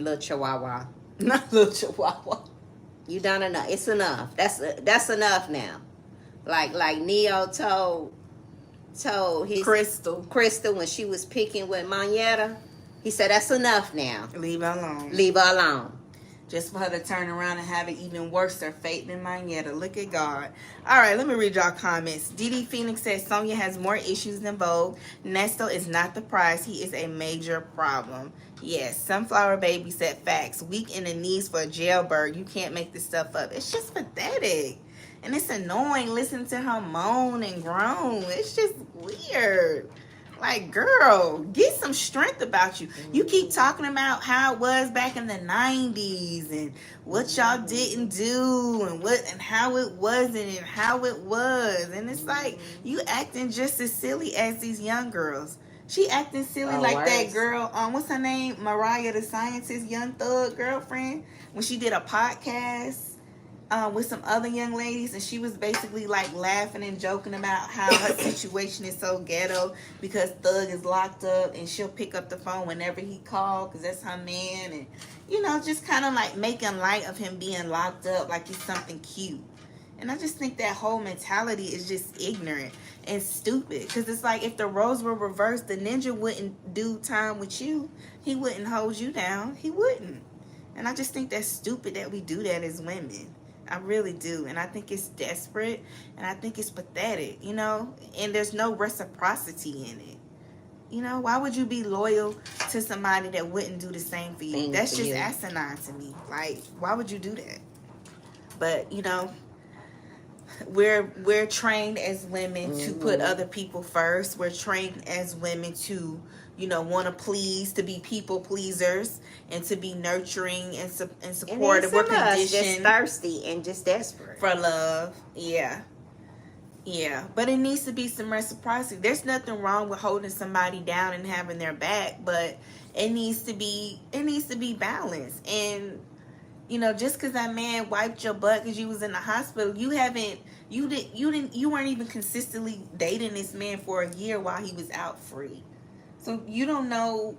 Little chihuahua. Not little chihuahua. You done enough. It's enough. That's enough now. Like Neo told his Crystal when she was picking with Manetta. He said that's enough now. Leave her alone. Leave her alone. Just for her to turn around and have it even worse, her fate than Manetta. Look at God. All right, let me read y'all comments. DD Phoenix says Sonya has more issues than Vogue. Nesto is not the prize. He is a major problem. Yes, Sunflower Baby said facts. Weak in the knees for a jailbird. You can't make this stuff up. It's just pathetic. And it's annoying listening to her moan and groan. It's just weird. Like, girl, get some strength about you. You keep talking about how it was back in the 90s and what y'all didn't do and how it wasn't and how it was. And it's like, you acting just as silly as these young girls. She acting silly like that girl, what's her name? Mariah the Scientist, Young Thug girlfriend, when she did a podcast with some other young ladies, and she was basically like laughing and joking about how her situation is so ghetto because Thug is locked up and she'll pick up the phone whenever he calls because that's her man, and you know, just kind of like making light of him being locked up like he's something cute. And I just think that whole mentality is just ignorant and stupid, because it's like if the roles were reversed, the ninja wouldn't do time with you. He wouldn't hold you down. He wouldn't. And I just think that's stupid that we do that as women. I really do. And I think it's desperate. And I think it's pathetic, you know. And there's no reciprocity in it. You know, why would you be loyal to somebody that wouldn't do the same for you? That's just asinine to me. Like, why would you do that? But, you know, we're trained as women to put other people first. We're trained as women to, you know, want to please, to be people pleasers, and to be nurturing and supportive. We're conditioned, just thirsty and just desperate for love. Yeah, but it needs to be some reciprocity. There's nothing wrong with holding somebody down and having their back, but it needs to be balanced. And you know, just because that man wiped your butt because you was in the hospital, you weren't even consistently dating this man for a year while he was out free. So you don't know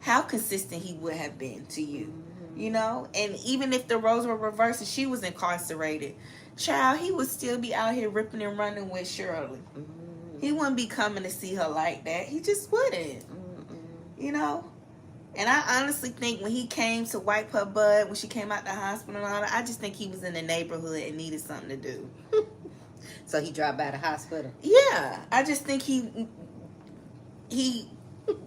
how consistent he would have been to you, you know? And even if the roles were reversed and she was incarcerated, child, he would still be out here ripping and running with Shirley. He wouldn't be coming to see her like that. He just wouldn't, you know? And I honestly think when he came to wipe her butt, when she came out the hospital and all that, I just think he was in the neighborhood and needed something to do. So he dropped by the hospital? Yeah. I just think he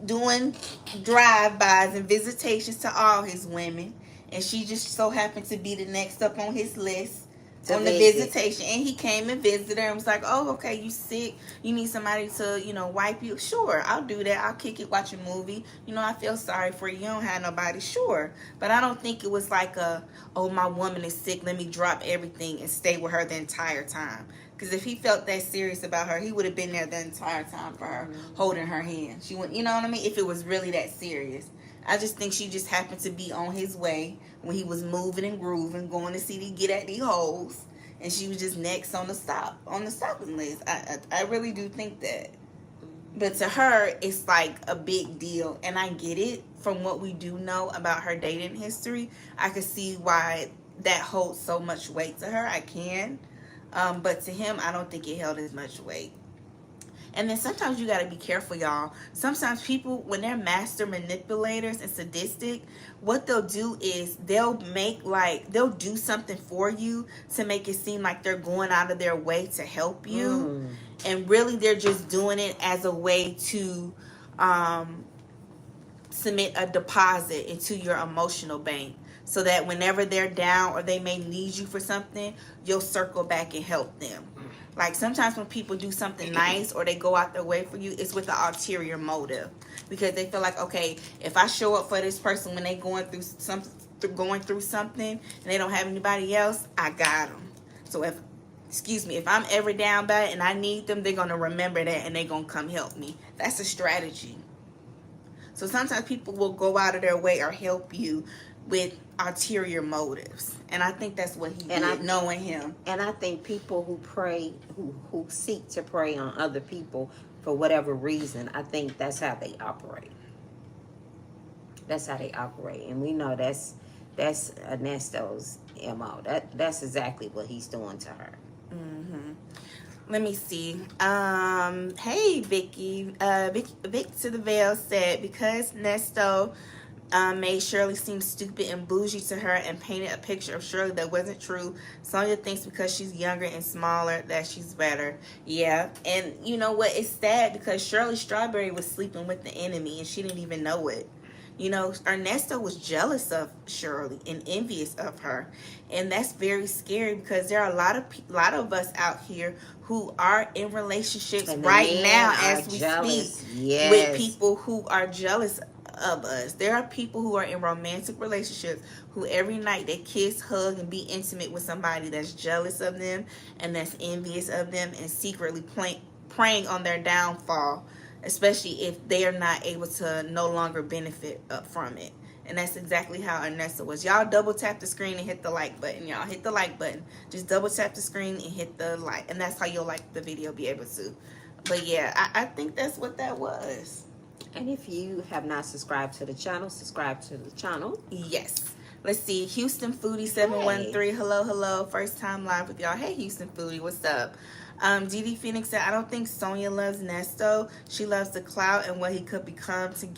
doing drive-bys and visitations to all his women. And she just so happened to be the next up on his list on the visitation. And he came and visited her and was like, oh, okay, you sick, you need somebody to, you know, wipe you. Sure, I'll do that. I'll kick it, watch a movie. You know, I feel sorry for you. You don't have nobody. Sure. But I don't think it was like oh, my woman is sick, let me drop everything and stay with her the entire time. Because if he felt that serious about her, he would have been there the entire time for her, holding her hand. She wouldn't, you know what I mean? If it was really that serious. I just think she just happened to be on his way when he was moving and grooving, going to see get at these hoes, and she was just next on the stopping list. I really do think that. But to her, it's like a big deal, and I get it from what we do know about her dating history. I can see why that holds so much weight to her. I can. But to him, I don't think it held as much weight. And then sometimes you got to be careful, y'all. Sometimes people, when they're master manipulators and sadistic, what they'll do is they'll do something for you to make it seem like they're going out of their way to help you. And really they're just doing it as a way to submit a deposit into your emotional bank, so that whenever they're down or they may need you for something, you'll circle back and help them. Like sometimes when people do something nice or they go out their way for you, it's with an ulterior motive, because they feel like, okay, if I show up for this person when they going through something and they don't have anybody else, I got them. So if I'm ever down bad and I need them, they're gonna remember that and they're gonna come help me. That's a strategy. So sometimes people will go out of their way or help you with ulterior motives, and I think that's what he did, knowing him. And I think people who pray, who seek to prey on other people for whatever reason, I think that's how they operate. That's how they operate, and we know that's Ernesto's MO. That's exactly what he's doing to her. Let me see. Hey, Vicky. Vic to the Veil said, because Nesto made Shirley seem stupid and bougie to her and painted a picture of Shirley that wasn't true, Sonya thinks because she's younger and smaller that she's better. Yeah, and you know what? It's sad because Shirley Strawberry was sleeping with the enemy and she didn't even know it. You know, Ernesto was jealous of Shirley and envious of her, and that's very scary because there are a lot of us out here who are in relationships right now as we speak with people who are jealous of us. There are people who are in romantic relationships who every night they kiss, hug, and be intimate with somebody that's jealous of them and that's envious of them and secretly preying on their downfall, especially if they are not able to no longer benefit from it. And that's exactly how Ernesto was. Y'all double tap the screen and hit the like button. Y'all hit the like button. Just double tap the screen and hit the like. And that's how you'll like the video, be able to. But yeah, I think that's what that was. And if you have not subscribed to the channel, subscribe to the channel. Yes. Let's see. Houston Foodie 713. Hey. Hello. First time live with y'all. Hey, Houston Foodie. What's up? DD Phoenix said, I don't think Sonya loves Nesto. She loves the clout and what he could become to get